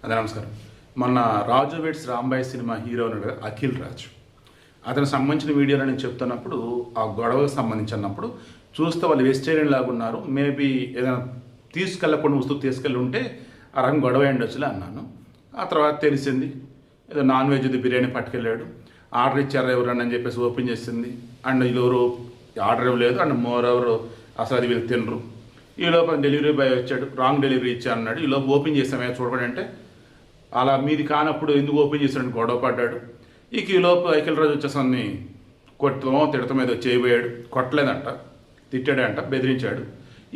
అదే నమస్కారం. మొన్న రాజు వెడ్స్ రాంబాయ్ సినిమా హీరో ఉన్నాడు కదా, అఖిల్ రాజ్. అతనికి సంబంధించిన వీడియోలో నేను చెప్తున్నప్పుడు ఆ గొడవకు సంబంధించి అన్నప్పుడు చూస్తే వాళ్ళు వెజిటేరియన్ లాగా ఉన్నారు, మేబీ ఏదైనా తీసుకెళ్ళకుండా వస్తువు తీసుకెళ్ళి ఉంటే ఆ రకం గొడవ ఉండొచ్చులే అన్నాను. ఆ తర్వాత తెలిసింది ఏదో నాన్ వెజ్ది బిర్యానీ పట్టుకెళ్ళాడు, ఆర్డర్ ఇచ్చారు ఎవరన్నా అని చెప్పేసి ఓపెన్ చేసింది. అండ్ ఎవరు ఆర్డర్ ఇవ్వలేదు, అండ్ మోర్ ఎవరు అసలు అది వీళ్ళు తినరు. ఈ లోపల డెలివరీ బాయ్ వచ్చాడు, రాంగ్ డెలివరీ ఇచ్చా అన్నాడు. ఈ లోపు ఓపెన్ చేసామే చూడకండి అంటే అలా మీది కానప్పుడు ఎందుకు ఓపెన్ చేశాడని గొడవ పడ్డాడు. ఈ లోపు అఖిల్ రాజు వచ్చేసన్ని తిడతం మీద చేయబోయాడు. కొట్టలేదంట, తిట్టాడంట, బెదిరించాడు.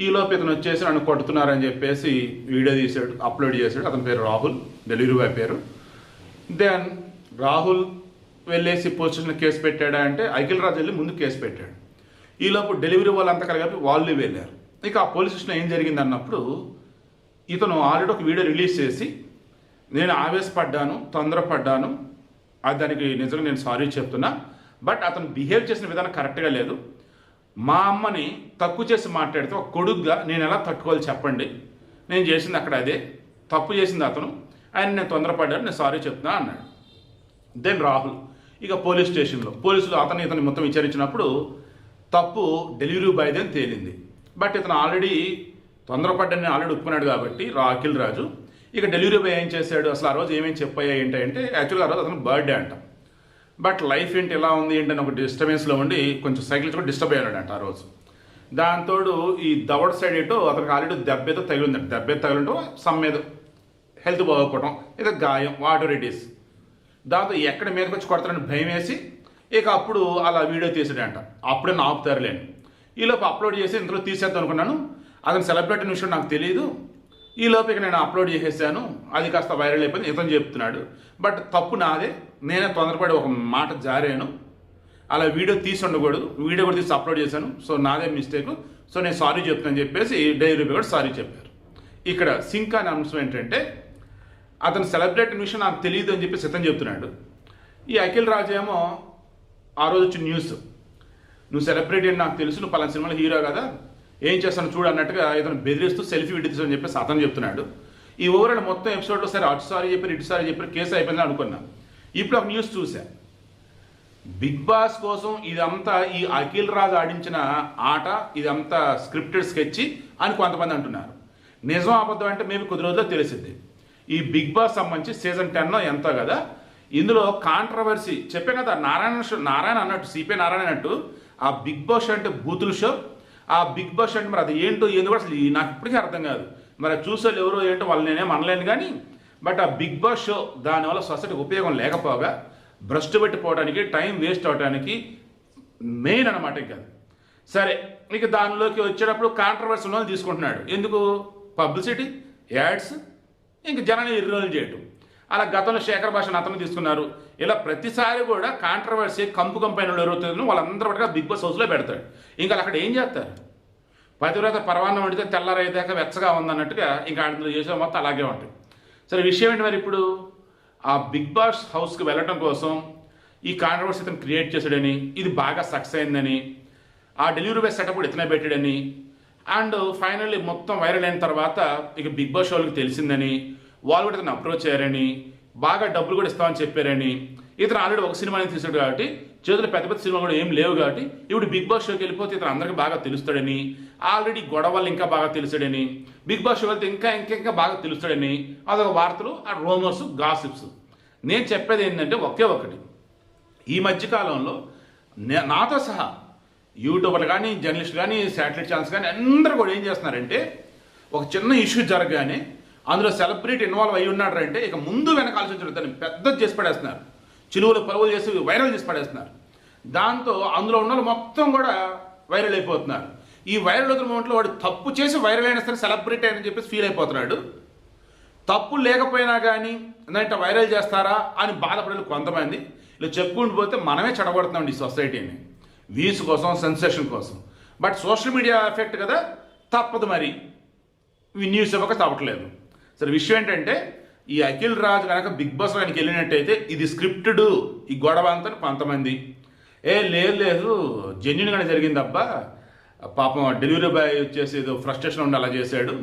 ఈ లోపు ఇతను వచ్చేసి నన్ను కొడుతున్నారని చెప్పేసి వీడియో తీశాడు, అప్లోడ్ చేశాడు. అతని పేరు రాహుల్, డెలివరీ బాయ్ పేరు. దెన్ రాహుల్ వెళ్ళేసి పోలీస్ స్టేషన్ కేసు పెట్టాడా అంటే అఖిల్ రాజు వెళ్ళి ముందు కేసు పెట్టాడు. ఈ లోపు డెలివరీ వాళ్ళంతా కలిపి వాళ్ళు వెళ్ళారు. ఇక ఆ పోలీస్ స్టేషన్ ఏం జరిగింది అన్నప్పుడు ఇతను ఆల్రెడీ ఒక వీడియో రిలీజ్ చేసి నేను ఆవేశపడ్డాను, తొందరపడ్డాను, అది దానికి నిజంగా నేను సారీ చెప్తున్నా, బట్ అతను బిహేవ్ చేసిన విధానం కరెక్ట్గా లేదు. మా అమ్మని తక్కువ చేసి మాట్లాడితే ఒక కొడుగ్గా నేను ఎలా తట్టుకోవాలి చెప్పండి, నేను చేసింది అక్కడ అదే, తప్పు చేసింది అతను, ఆయన నేను తొందరపడ్డాను, నేను సారీ చెప్తున్నా అన్నాడు. దెన్ రాహుల్ ఇక పోలీస్ స్టేషన్లో పోలీసులు ఇతను మొత్తం విచారించినప్పుడు తప్పు డెలివరీ బాయ్దే అని తేలింది. బట్ ఇతను ఆల్రెడీ తొందరపడ్డని ఆల్రెడీ ఒప్పుకున్నాడు కాబట్టి అఖిల్ రాజు. ఇక డెలివరీ బాయ్ ఏం చేశాడు, అసలు ఆ రోజు ఏమేమి చెప్పాయా ఏంటంటే యాక్చువల్గా ఆ రోజు అతను బర్త్డే అంట. బట్ లైఫ్ ఏంటి ఎలా ఉంది ఏంటని ఒక డిస్టర్బెన్స్లో ఉండి కొంచెం సైకిల్స్ కూడా డిస్టర్బ్ అయ్యాడంట ఆ రోజు. దాంతోడు ఈ దవడ సైడ్ ఏంటో అతనికి ఆల్రెడీ దెబ్బేదో తగిలిందంట. దెబ్బేదో తగిలింటో సమ్ మీద హెల్త్ బాగోకపోవడం, ఏదో గాయం, వాటర్ రెడీస్. దాంతో ఎక్కడ మీదకి వచ్చి కొడతారని భయం వేసి ఇక అప్పుడు అలా వీడియో తీసాడంట. అప్పుడే నా ఆపుతారులేను. ఈలోపు అప్లోడ్ చేసి ఇందులో తీసేద్దాం అనుకున్నాను, అతను సెలబ్రిటీ విషయం నాకు తెలియదు. ఈలోపు ఇక నేను అప్లోడ్ చేసేసాను, అది కాస్త వైరల్ అయిపోయింది ఇతను చెప్తున్నాడు. బట్ తప్పు నాదే, నేనే తొందరపడి ఒక మాట జారాను, అలా వీడియో తీసి ఉండకూడదు, వీడియో కూడా తీసి అప్లోడ్ చేశాను, సో నాదే మిస్టేక్, సో నేను సారీ చెప్తానని చెప్పేసి డైరీ కూడా సారీ చెప్పారు. ఇక్కడ సింక్ అనే అంశం ఏంటంటే అతను సెలబ్రిటీ విషయం నాకు తెలియదు అని చెప్పేసి ఇతను చెప్తున్నాడు. ఈ అఖిల్ రాజు ఏమో ఆ రోజు వచ్చిన న్యూస్, నువ్వు సెలబ్రిటీ అని నాకు తెలుసు, నువ్వు పలానా సినిమాలో హీరో కదా, ఏం చేస్తాను చూడు అన్నట్టుగా ఇతను బెదిరిస్తూ సెల్ఫీ వీడియో తీసాను చెప్పేసి అతను చెప్తున్నాడు. ఈ ఓవరాల్ మొత్తం ఎపిసోడ్లో సరే అటు సారీ చెప్పారు, ఇటు సారీ చెప్పారు, కేసు అయిపోయిందని అనుకున్నాను. ఇప్పుడు ఒక న్యూస్ చూసా, బిగ్ బాస్ కోసం ఇదంతా ఈ అఖిల్ రాజు ఆడించిన ఆట, ఇదంతా స్క్రిప్టెడ్ స్కెచ్ అని కొంతమంది అంటున్నారు. నిజం అబద్ధం అంటే మేబీ కొద్ది రోజుల్లో తెలిసింది. ఈ బిగ్ బాస్ సంబంధించి సీజన్ 10 ఎంతో కదా, ఇందులో కాంట్రవర్సీ చెప్పే కదా, నారాయణ అన్నట్టు, సిపి నారాయణ అన్నట్టు ఆ బిగ్ బాస్ అంటే బూతుల షో. ఆ బిగ్ బాస్ అంటే మరి అది ఏంటో కూడా అసలు నాకు ఇప్పటికీ అర్థం కాదు. మరి చూసేవాళ్ళు ఎవరో ఏంటో వాళ్ళు నేనేం అనలేను కానీ, బట్ ఆ బిగ్ బాస్ షో దానివల్ల సొసైటీకి ఉపయోగం లేకపోగా భ్రష్టు పెట్టిపోవడానికి, టైం వేస్ట్ అవడానికి మెయిన్ అనమాట. ఇంకా సరే, ఇక దానిలోకి వచ్చేటప్పుడు కాంట్రవర్సీ ఉన్న వాళ్ళు తీసుకుంటున్నాడు. ఎందుకు? పబ్లిసిటీ, యాడ్స్, ఇంక జనాన్ని ఇర్రోల్ చేయటం. అలా గతంలో శేఖర్ భాషను అతను తీసుకున్నారు. ఇలా ప్రతిసారి కూడా కాంట్రవర్సీ కంపైన ఎవరవుతుందో వాళ్ళందరూ కూడా బిగ్ బాస్ హౌస్లో పెడతాడు. ఇంకా అక్కడ ఏం చేస్తారు? పతివ్రత పరవాన్నం వండితే తెల్లారైదాకా వెచ్చగా ఉందన్నట్టుగా ఇంకా అందులో చేసే మొత్తం అలాగే ఉంటుంది. సరే, విషయం ఏంటి మరి, ఇప్పుడు ఆ బిగ్ బాస్ హౌస్కి వెళ్ళటం కోసం ఈ కాంట్రవర్సీ ఇతను క్రియేట్ చేశాడని, ఇది బాగా సక్సెస్ అయిందని, ఆ డెలివరీ బాయ్ సెటప్ కూడా ఇతనే పెట్టాడని, అండ్ ఫైనల్లీ మొత్తం వైరల్ అయిన తర్వాత ఇక బిగ్ బాస్ షోలకు తెలిసిందని, వాళ్ళు కూడా ఇతను అప్రోచ్ అయ్యారని, బాగా డబ్బులు కూడా ఇస్తామని చెప్పారని, ఇతను ఆల్రెడీ ఒక సినిమాని తీసాడు కాబట్టి చేతులు పెద్ద పెద్ద సినిమా కూడా ఏం లేవు కాబట్టి ఇప్పుడు బిగ్ బాస్ షోకి వెళ్ళిపోతే ఇతను అందరికీ బాగా తెలుస్తాడని, ఆల్రెడీ గొడవలు ఇంకా బాగా తెలుస్తాడని, బిగ్ బాస్ షో వెళ్తే ఇంకా బాగా తెలుస్తాడని అదొక వార్తలు, ఆ రూమర్స్, గాసిప్స్. నేను చెప్పేది ఏంటంటే ఒకే ఒకటి, ఈ మధ్యకాలంలో నాతో సహా యూట్యూబర్లు కానీ, జర్నలిస్టులు కానీ, శాటిలైట్ ఛానల్స్ కానీ అందరూ కూడా ఏం చేస్తున్నారంటే ఒక చిన్న ఇష్యూ జరగగానే అందులో సెలబ్రిటీ ఇన్వాల్వ్ అయి ఉన్నాడు అంటే ఇక ముందు వెనకాల్సి దాన్ని పెద్దది చేసి పడేస్తున్నారు, చిలువలు పలువులు చేసి వైరల్ చేసి పడేస్తున్నారు. దాంతో అందులో ఉన్న మొత్తం కూడా వైరల్ అయిపోతున్నారు. ఈ వైరల్ అవుతున్న మూమెంట్లో వాడు తప్పు చేసి వైరల్ అయినా సరే సెలబ్రిటీ అని చెప్పేసి ఫీల్ అయిపోతున్నాడు. తప్పు లేకపోయినా కానీ అంటే వైరల్ చేస్తారా అని బాధపడేది కొంతమంది. ఇలా చెప్పుకుంటూ పోతే మనమే చెడగొడుతున్నాం ఈ సొసైటీని, వ్యూస్ కోసం, సెన్సేషన్ కోసం. బట్ సోషల్ మీడియా ఎఫెక్ట్ కదా, తప్పదు మరి, న్యూస్ ఇవ్వక తప్పట్లేదు. సరే, విషయం ఏంటంటే ఈ అఖిల్ రాజు కనుక బిగ్ బాస్ కనుక వెళ్ళినట్టయితే ఇది స్క్రిప్టెడ్, ఈ గొడవ అంతా కొంతమంది లేదు జెన్యున్గానే జరిగింది అబ్బా, పాపం డెలివరీ బాయ్ వచ్చేసి ఏదో ఫ్రస్ట్రేషన్ ఉండి అలా చేశాడు,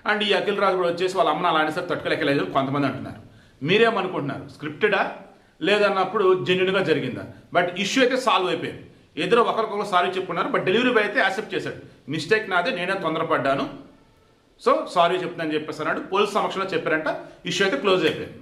అండ్ ఈ అఖిల్ రాజు కూడా వచ్చేసి వాళ్ళ అమ్మని అలాంటి సార్ తట్టుకోలేకలేదు కొంతమంది అంటున్నారు. మీరేమనుకుంటున్నారు? స్క్రిప్టెడా లేదన్నప్పుడు జెన్యున్గా జరిగిందా? బట్ ఇష్యూ అయితే సాల్వ్ అయిపోయింది. ఎదురు ఒకరికొకరు సారీ చెప్పుకున్నారు. బట్ డెలివరీ బాయ్ అయితే యాక్సెప్ట్ చేశాడు, మిస్టేక్ నాదే, నేనే తొందరపడ్డాను, సో సారీ చెప్తానని చెప్పేసి అన్నాడు. పోలీస్ సమక్షంలో చెప్పారంట. ఇష్యూ అయితే క్లోజ్ అయిపోయింది.